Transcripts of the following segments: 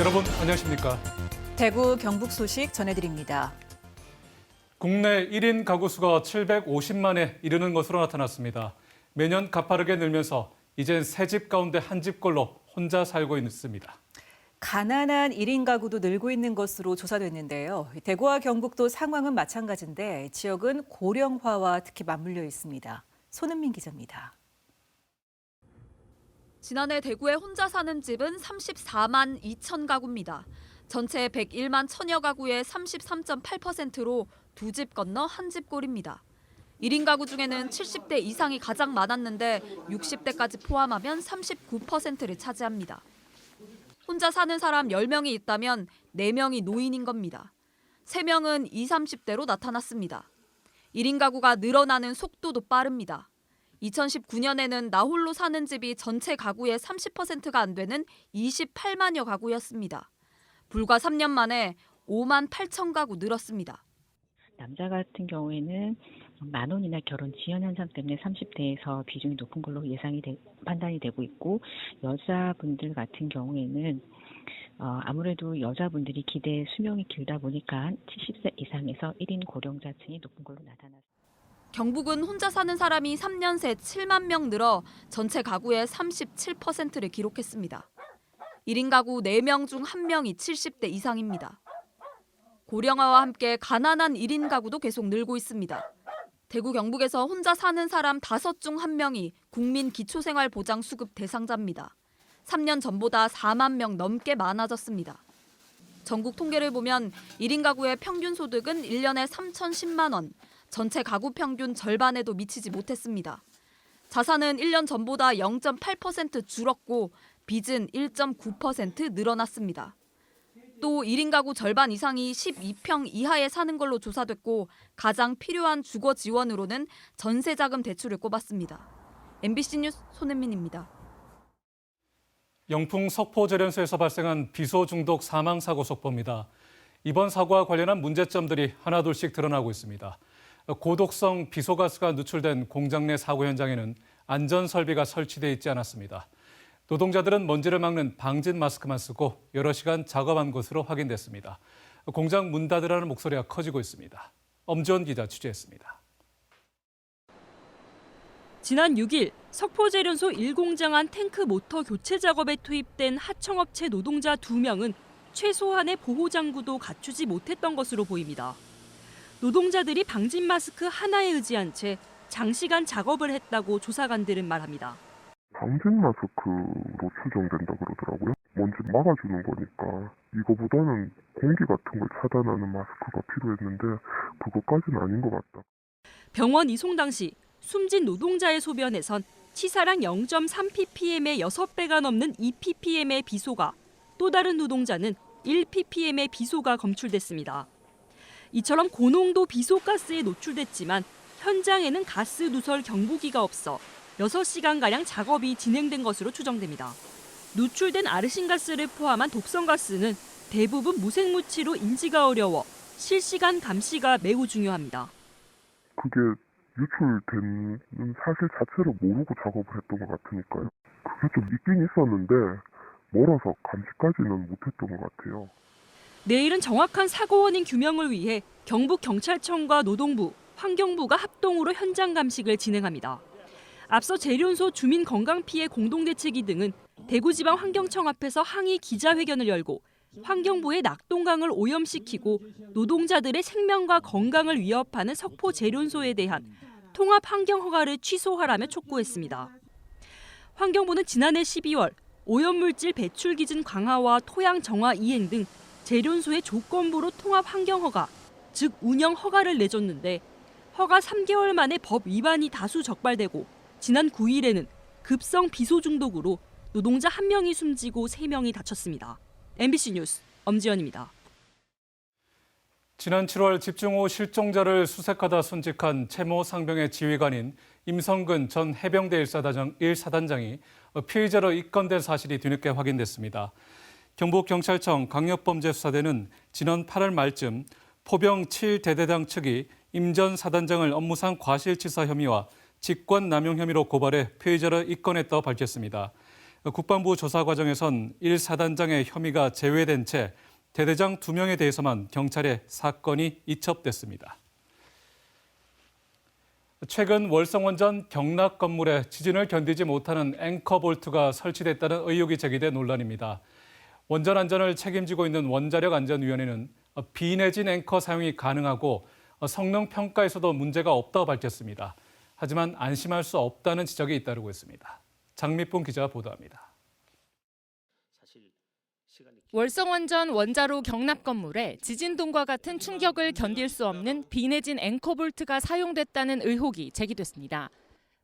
여러분 안녕하십니까? 대구 경북 소식 전해드립니다. 국내 1인 가구 수가 750만에 이르는 것으로 나타났습니다. 매년 가파르게 늘면서 이젠 세 집 가운데 한 집꼴로 혼자 살고 있습니다. 가난한 1인 가구도 늘고 있는 것으로 조사됐는데요. 대구와 경북도 상황은 마찬가지인데 지역은 고령화와 특히 맞물려 있습니다. 손은민 기자입니다. 지난해 대구에 혼자 사는 집은 34만 2천 가구입니다. 전체 101만 천여 가구의 33.8%로 두 집 건너 한 집 꼴입니다. 1인 가구 중에는 70대 이상이 가장 많았는데 60대까지 포함하면 39%를 차지합니다. 혼자 사는 사람 10명이 있다면 4명이 노인인 겁니다. 3명은 20, 30대로 나타났습니다. 1인 가구가 늘어나는 속도도 빠릅니다. 2019년에는 나 홀로 사는 집이 전체 가구의 30%가 안 되는 28만여 가구였습니다. 불과 3년 만에 5만 8천 가구 늘었습니다. 남자 같은 경우에는 만혼이나 결혼 지연 현상 때문에 30대에서 비중이 높은 걸로 판단이 되고 있고, 여자분들 같은 경우에는 아무래도 여자분들이 기대 수명이 길다 보니까 70세 이상에서 1인 고령자층이 높은 걸로 나타났습니다. 경북은 혼자 사는 사람이 3년 새 7만 명 늘어 전체 가구의 37%를 기록했습니다. 1인 가구 4명 중 1명이 70대 이상입니다. 고령화와 함께 가난한 1인 가구도 계속 늘고 있습니다. 대구 경북에서 혼자 사는 사람 5 중 1명이 국민기초생활보장 수급 대상자입니다. 3년 전보다 4만 명 넘게 많아졌습니다. 전국 통계를 보면 1인 가구의 평균 소득은 1년에 3,010만 원, 전체 가구 평균 절반에도 미치지 못했습니다. 자산은 1년 전보다 0.8% 줄었고 빚은 1.9% 늘어났습니다. 또 1인 가구 절반 이상이 12평 이하에 사는 걸로 조사됐고 가장 필요한 주거 지원으로는 전세자금 대출을 꼽았습니다. MBC 뉴스 손은민입니다. 영풍 석포제련소에서 발생한 비소 중독 사망 사고 속보입니다. 이번 사고와 관련한 문제점들이 하나둘씩 드러나고 있습니다. 고독성 비소가스가 누출된 공장 내 사고 현장에는 안전 설비가 설치돼 있지 않았습니다. 노동자들은 먼지를 막는 방진 마스크만 쓰고 여러 시간 작업한 것으로 확인됐습니다. 공장 문 닫으라는 목소리가 커지고 있습니다. 엄지원 기자 취재했습니다. 지난 6일 석포제련소 1공장 안 탱크 모터 교체 작업에 투입된 하청업체 노동자 2명은 최소한의 보호장구도 갖추지 못했던 것으로 보입니다. 노동자들이 방진 마스크 하나에 의지한 채 장시간 작업을 했다고 조사관들은 말합니다. 방진 마스크로 추정된다 그러더라고요. 먼지 막아주는 거니까 이거보다는 공기 같은 걸 차단하는 마스크가 필요했는데 그것까지는 아닌 것 같다. 병원 이송 당시 숨진 노동자의 소변에선 치사량 0.3ppm의 6배가 넘는 2ppm의 비소가, 또 다른 노동자는 1ppm의 비소가 검출됐습니다. 이처럼 고농도 비소가스에 노출됐지만 현장에는 가스 누설 경보기가 없어 6시간가량 작업이 진행된 것으로 추정됩니다. 누출된 아르신가스를 포함한 독성가스는 대부분 무색무취로 인지가 어려워 실시간 감시가 매우 중요합니다. 그게 유출된 사실 자체를 모르고 작업을 했던 것 같으니까요. 그게 좀 있긴 있었는데 멀어서 감시까지는 못했던 것 같아요. 내일은 정확한 사고 원인 규명을 위해 경북경찰청과 노동부, 환경부가 합동으로 현장 감식을 진행합니다. 앞서 제련소 주민건강피해 공동대책위 등은 대구지방환경청 앞에서 항의 기자회견을 열고 환경부의 낙동강을 오염시키고 노동자들의 생명과 건강을 위협하는 석포제련소에 대한 통합환경허가를 취소하라며 촉구했습니다. 환경부는 지난해 12월 오염물질 배출 기준 강화와 토양 정화 이행 등 제련소의 조건부로 통합환경허가, 즉 운영허가를 내줬는데 허가 3개월 만에 법 위반이 다수 적발되고 지난 9일에는 급성 비소 중독으로 노동자 1명이 숨지고 3명이 다쳤습니다. MBC 뉴스 엄지연입니다. 지난 7월 집중호우 실종자를 수색하다 순직한 채모 상병의 지휘관인 임성근 전 해병대 1사단장이 피의자로 입건된 사실이 뒤늦게 확인됐습니다. 경북경찰청 강력범죄수사대는 지난 8월 말쯤 포병 7대대장 측이 임 전 사단장을 업무상 과실치사 혐의와 직권남용 혐의로 고발해 피의자로 입건했다고 밝혔습니다. 국방부 조사 과정에선 1사단장의 혐의가 제외된 채 대대장 2명에 대해서만 경찰에 사건이 이첩됐습니다. 최근 월성원전 경락 건물에 지진을 견디지 못하는 앵커 볼트가 설치됐다는 의혹이 제기된 논란입니다. 원전 안전을 책임지고 있는 원자력안전위원회는 비내진 앵커 사용이 가능하고 성능 평가에서도 문제가 없다고 밝혔습니다. 하지만 안심할 수 없다는 지적이 잇따르고 있습니다. 장미쁨 기자가 보도합니다. 월성원전 원자로 경납 건물에 지진동과 같은 충격을 견딜 수 없는 비내진 앵커볼트가 사용됐다는 의혹이 제기됐습니다.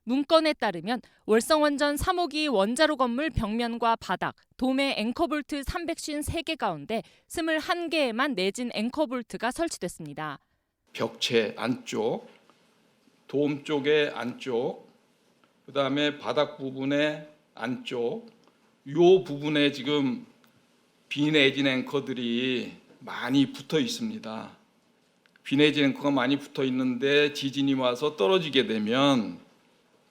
문건에 따르면 월성원전 3호기 원자로 건물 벽면과 바닥, 돔에 앵커볼트 353개 가운데 21개에만 내진 앵커볼트가 설치됐습니다. 벽체 안쪽, 돔 쪽의 안쪽, 그다음에 바닥 부분의 안쪽, 요 부분에 지금 비내진 앵커들이 많이 붙어 있습니다. 비내진 앵커가 많이 붙어 있는데 지진이 와서 떨어지게 되면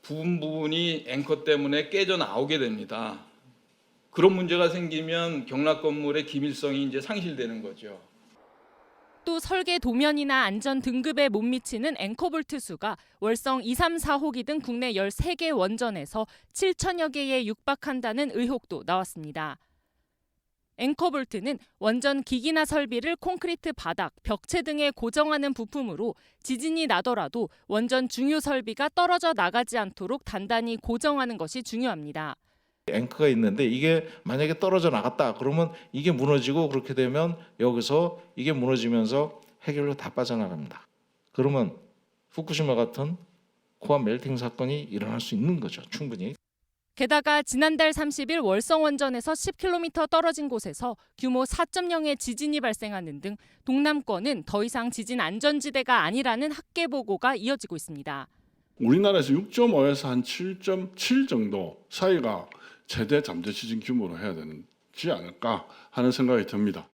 부분이 앵커 때문에 깨져 나오게 됩니다. 그런 문제가 생기면 경락 건물의 기밀성이 이제 상실되는 거죠. 또 설계 도면이나 안전 등급에 못 미치는 앵커볼트 수가 월성 2, 3, 4호기 등 국내 13개 원전에서 7천여 개에 육박한다는 의혹도 나왔습니다. 앵커볼트는 원전 기기나 설비를 콘크리트 바닥, 벽체 등에 고정하는 부품으로 지진이 나더라도 원전 중요 설비가 떨어져 나가지 않도록 단단히 고정하는 것이 중요합니다. 앵커가 있는데 이게 만약에 떨어져 나갔다 그러면 이게 무너지고 그렇게 되면 여기서 이게 무너지면서 해결로 다 빠져나갑니다. 그러면 후쿠시마 같은 코아 멜팅 사건이 일어날 수 있는 거죠. 충분히. 게다가 지난달 30일 월성원전에서 10km 떨어진 곳에서 규모 4.0의 지진이 발생하는 등 동남권은 더 이상 지진 안전지대가 아니라는 학계 보고가 이어지고 있습니다. 우리나라에서 6.5에서 한 7.7 정도 사이가 최대 잠재 지진 규모로 해야 되지 않을까 하는 생각이 듭니다.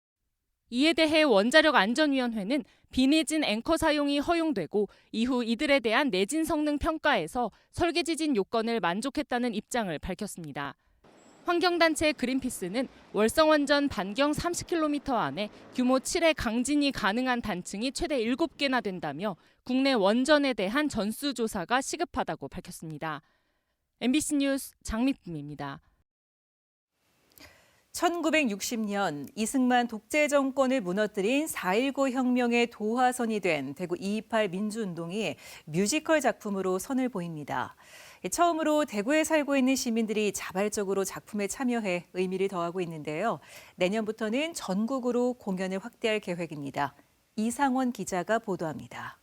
이에 대해 원자력안전위원회는 비내진 앵커 사용이 허용되고 이후 이들에 대한 내진 성능 평가에서 설계 지진 요건을 만족했다는 입장을 밝혔습니다. 환경단체 그린피스는 월성원전 반경 30km 안에 규모 7의 강진이 가능한 단층이 최대 7개나 된다며 국내 원전에 대한 전수조사가 시급하다고 밝혔습니다. MBC 뉴스 장미쁨입니다. 1960년 이승만 독재 정권을 무너뜨린 4.19 혁명의 도화선이 된 대구 2.28 민주운동이 뮤지컬 작품으로 선을 보입니다. 처음으로 대구에 살고 있는 시민들이 자발적으로 작품에 참여해 의미를 더하고 있는데요. 내년부터는 전국으로 공연을 확대할 계획입니다. 이상원 기자가 보도합니다.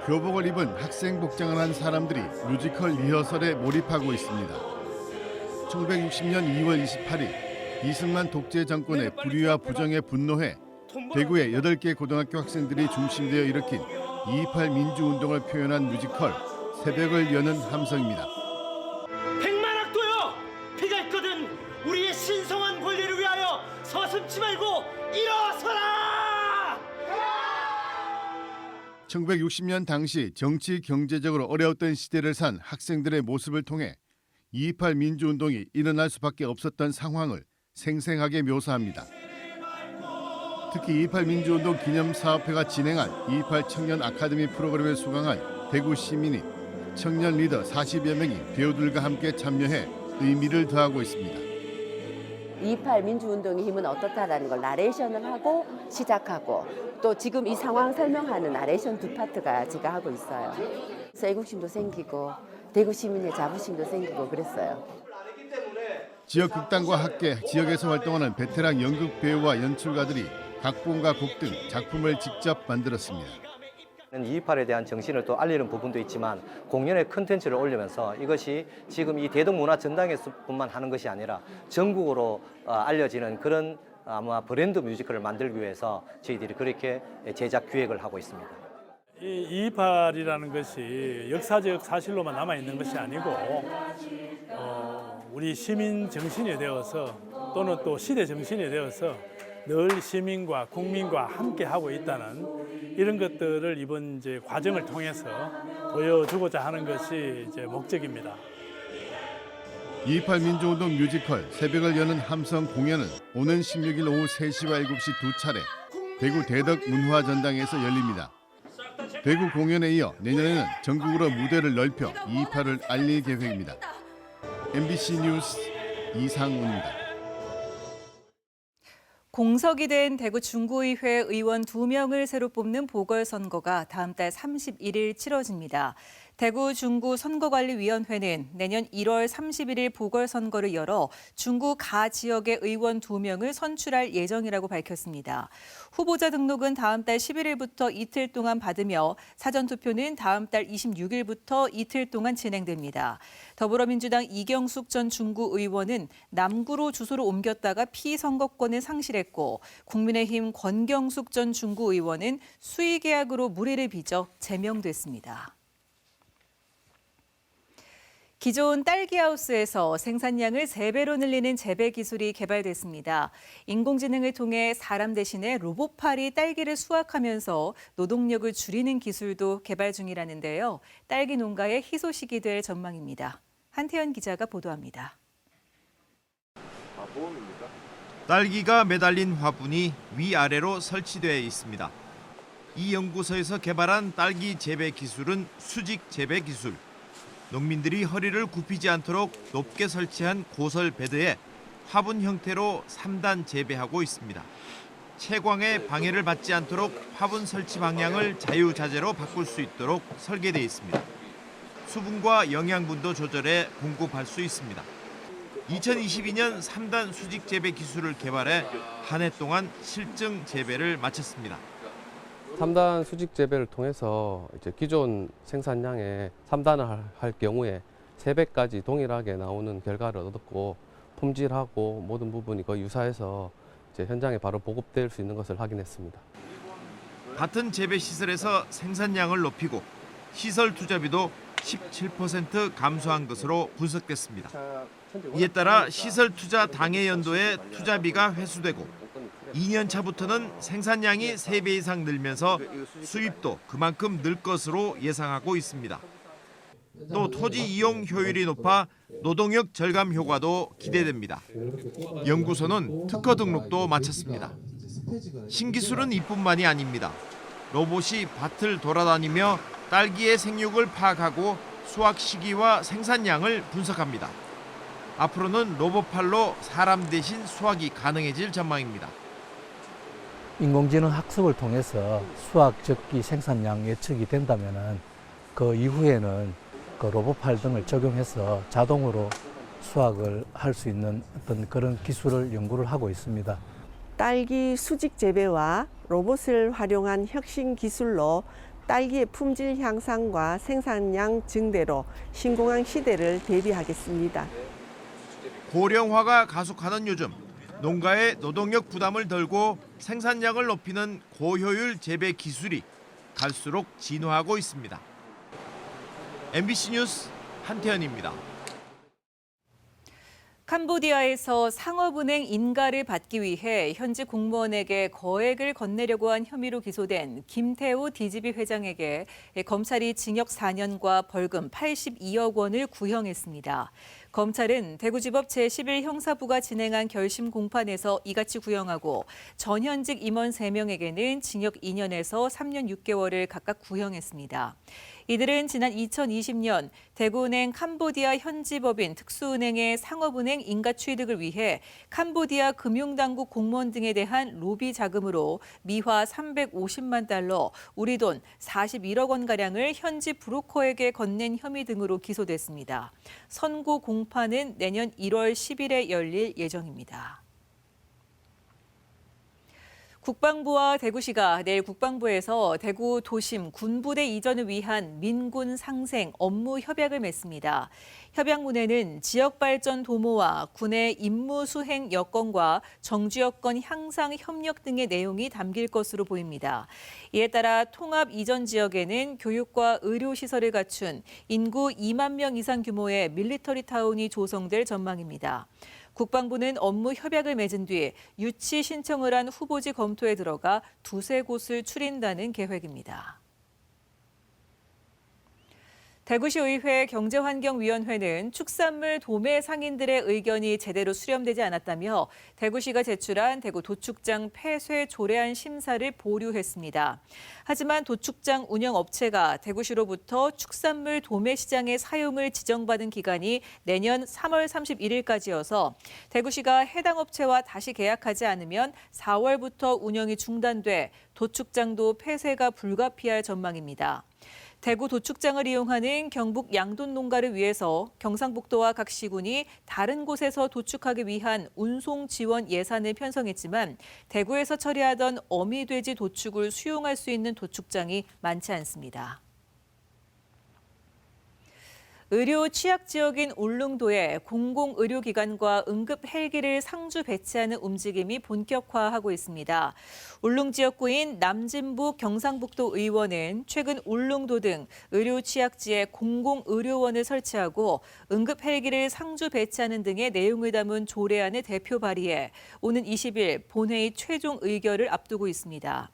교복을 입은 학생 복장을 한 사람들이 뮤지컬 리허설에 몰입하고 있습니다. 1960년 2월 28일 이승만 독재 정권의 불의와 부정에 분노해 대구의 8개 고등학교 학생들이 중심되어 일으킨 2.28 민주운동을 표현한 뮤지컬 새벽을 여는 함성입니다. 백만학도요! 피가 있거든 우리의 신성한 권리를 위하여 서슴지 말고 일어서라! 1960년 당시 정치 경제적으로 어려웠던 시대를 산 학생들의 모습을 통해 2.28 민주운동이 일어날 수밖에 없었던 상황을 생생하게 묘사합니다. 특히 2.28 민주운동 기념사업회가 진행한 2.28 청년 아카데미 프로그램에 수강한 대구 시민이 청년 리더 40여 명이 배우들과 함께 참여해 의미를 더하고 있습니다. 2.28 민주운동의 힘은 어떻다라는 걸 나레이션을 하고 시작하고 또 지금 이 상황 설명하는 나레이션 2파트가 제가 하고 있어요. 그래서 애국심도 생기고 대구 시민의 자부심도 생기고 그랬어요. 지역 극단과 함께 지역에서 활동하는 베테랑 연극 배우와 연출가들이 각본과 곡 등 작품을 직접 만들었습니다. 2.28에 대한 정신을 또 알리는 부분도 있지만 공연의 컨텐츠를 올리면서 이것이 지금 이 대동문화전당에서뿐만 하는 것이 아니라 전국으로 알려지는 그런 아마 브랜드 뮤지컬을 만들기 위해서 저희들이 그렇게 제작 기획을 하고 있습니다. 이 2.28이라는 것이 역사적 사실로만 남아있는 것이 아니고 우리 시민 정신이 되어서 또는 또 시대 정신이 되어서 늘 시민과 국민과 함께 하고 있다는 이런 것들을 이번 이제 과정을 통해서 보여주고자 하는 것이 이제 목적입니다. 2.28 민주운동 뮤지컬 새벽을 여는 함성 공연은 오는 16일 오후 3시와 7시 두 차례 대구 대덕 문화전당에서 열립니다. 대구 공연에 이어 내년에는 전국으로 무대를 넓혀 2.28을 알릴 계획입니다. MBC 뉴스 이상훈입니다. 공석이 된 대구 중구의회 의원 2명을 새로 뽑는 보궐선거가 다음 달 31일 치러집니다. 대구 중구 선거관리위원회는 내년 1월 31일 보궐선거를 열어 중구 가 지역의 의원 2명을 선출할 예정이라고 밝혔습니다. 후보자 등록은 다음 달 11일부터 이틀 동안 받으며 사전투표는 다음 달 26일부터 이틀 동안 진행됩니다. 더불어민주당 이경숙 전 중구 의원은 남구로 주소를 옮겼다가 피선거권을 상실했고 국민의힘 권경숙 전 중구 의원은 수의계약으로 무리를 빚어 제명됐습니다. 기존 딸기하우스에서 생산량을 3배로 늘리는 재배 기술이 개발됐습니다. 인공지능을 통해 사람 대신에 로봇팔이 딸기를 수확하면서 노동력을 줄이는 기술도 개발 중이라는데요. 딸기 농가의 희소식이 될 전망입니다. 한태현 기자가 보도합니다. 딸기가 매달린 화분이 위아래로 설치되어 있습니다. 이 연구소에서 개발한 딸기 재배 기술은 수직 재배 기술. 농민들이 허리를 굽히지 않도록 높게 설치한 고설 베드에 화분 형태로 3단 재배하고 있습니다. 채광에 방해를 받지 않도록 화분 설치 방향을 자유자재로 바꿀 수 있도록 설계되어 있습니다. 수분과 영양분도 조절해 공급할 수 있습니다. 2022년 3단 수직 재배 기술을 개발해 한 해 동안 실증 재배를 마쳤습니다. 3단 수직 재배를 통해서 이제 기존 생산량의 3단을 할 경우에 3배까지 동일하게 나오는 결과를 얻었고 품질하고 모든 부분이 거의 유사해서 이제 현장에 바로 보급될 수 있는 것을 확인했습니다. 같은 재배 시설에서 생산량을 높이고 시설 투자비도 17% 감소한 것으로 분석됐습니다. 이에 따라 시설 투자 당해 연도에 투자비가 회수되고 2년 차부터는 생산량이 3배 이상 늘면서 수입도 그만큼 늘 것으로 예상하고 있습니다. 또 토지 이용 효율이 높아 노동력 절감 효과도 기대됩니다. 연구소는 특허 등록도 마쳤습니다. 신기술은 이뿐만이 아닙니다. 로봇이 밭을 돌아다니며 딸기의 생육을 파악하고 수확 시기와 생산량을 분석합니다. 앞으로는 로봇팔로 사람 대신 수확이 가능해질 전망입니다. 인공지능 학습을 통해서 수확 적기 생산량 예측이 된다면은 그 이후에는 그 로봇팔 등을 적용해서 자동으로 수확을 할 수 있는 어떤 그런 기술을 연구를 하고 있습니다. 딸기 수직 재배와 로봇을 활용한 혁신 기술로 딸기의 품질 향상과 생산량 증대로 신공항 시대를 대비하겠습니다. 고령화가 가속하는 요즘 농가의 노동력 부담을 덜고 생산량을 높이는 고효율 재배 기술이 갈수록 진화하고 있습니다. MBC 뉴스 한태현입니다. 캄보디아에서 상업은행 인가를 받기 위해 현지 공무원에게 거액을 건네려고 한 혐의로 기소된 김태우 DGB 회장에게 검찰이 징역 4년과 벌금 82억 원을 구형했습니다. 검찰은 대구지법 제11 형사부가 진행한 결심 공판에서 이같이 구형하고 전현직 임원 3명에게는 징역 2년에서 3년 6개월을 각각 구형했습니다. 이들은 지난 2020년 대구은행 캄보디아 현지법인 특수은행의 상업은행 인가 취득을 위해 캄보디아 금융당국 공무원 등에 대한 로비 자금으로 미화 350만 달러, 우리 돈 41억 원가량을 현지 브로커에게 건넨 혐의 등으로 기소됐습니다. 선고 공판은 내년 1월 10일에 열릴 예정입니다. 국방부와 대구시가 내일 국방부에서 대구 도심 군부대 이전을 위한 민군 상생 업무 협약을 맺습니다. 협약문에는 지역 발전 도모와 군의 임무 수행 여건과 정주 여건 향상 협력 등의 내용이 담길 것으로 보입니다. 이에 따라 통합 이전 지역에는 교육과 의료 시설을 갖춘 인구 2만 명 이상 규모의 밀리터리 타운이 조성될 전망입니다. 국방부는 업무 협약을 맺은 뒤 유치 신청을 한 후보지 검토에 들어가 두세 곳을 추린다는 계획입니다. 대구시의회 경제환경위원회는 축산물 도매 상인들의 의견이 제대로 수렴되지 않았다며 대구시가 제출한 대구 도축장 폐쇄 조례안 심사를 보류했습니다. 하지만 도축장 운영업체가 대구시로부터 축산물 도매 시장의 사용을 지정받은 기간이 내년 3월 31일까지여서 대구시가 해당 업체와 다시 계약하지 않으면 4월부터 운영이 중단돼 도축장도 폐쇄가 불가피할 전망입니다. 대구 도축장을 이용하는 경북 양돈 농가를 위해서 경상북도와 각 시군이 다른 곳에서 도축하기 위한 운송 지원 예산을 편성했지만 대구에서 처리하던 어미돼지 도축을 수용할 수 있는 도축장이 많지 않습니다. 의료 취약 지역인 울릉도에 공공의료기관과 응급 헬기를 상주 배치하는 움직임이 본격화하고 있습니다. 울릉 지역구인 남진북 경상북도 의원은 최근 울릉도 등 의료 취약지에 공공의료원을 설치하고 응급 헬기를 상주 배치하는 등의 내용을 담은 조례안을 대표 발의해 오는 20일 본회의 최종 의결을 앞두고 있습니다.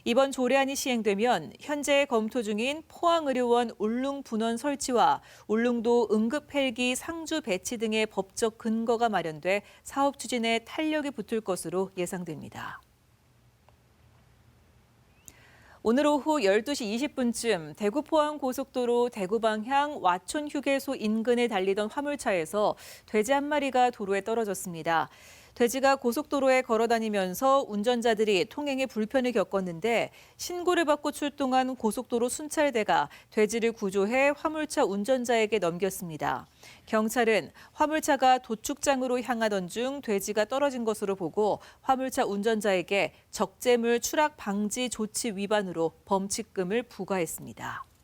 이번 조례안이 시행되면 현재 검토 중인 포항의료원 울릉분원 설치와 울릉도 응급헬기 상주 배치 등의 법적 근거가 마련돼 사업 추진에 탄력이 붙을 것으로 예상됩니다. 오늘 오후 12시 20분쯤 대구 포항 고속도로 대구 방향 와촌 휴게소 인근에 달리던 화물차에서 돼지 한 마리가 도로에 떨어졌습니다. 돼지가 고속도로에 걸어다니면서 운전자들이 통행에 불편을 겪었는데 신고를 받고 출동한 고속도로 순찰대가 돼지를 구조해 화물차 운전자에게 넘겼습니다. 경찰은 화물차가 도축장으로 향하던 중 돼지가 떨어진 것으로 보고 화물차 운전자에게 적재물 추락 방지 조치 위반으로 범칙금을 부과했습니다.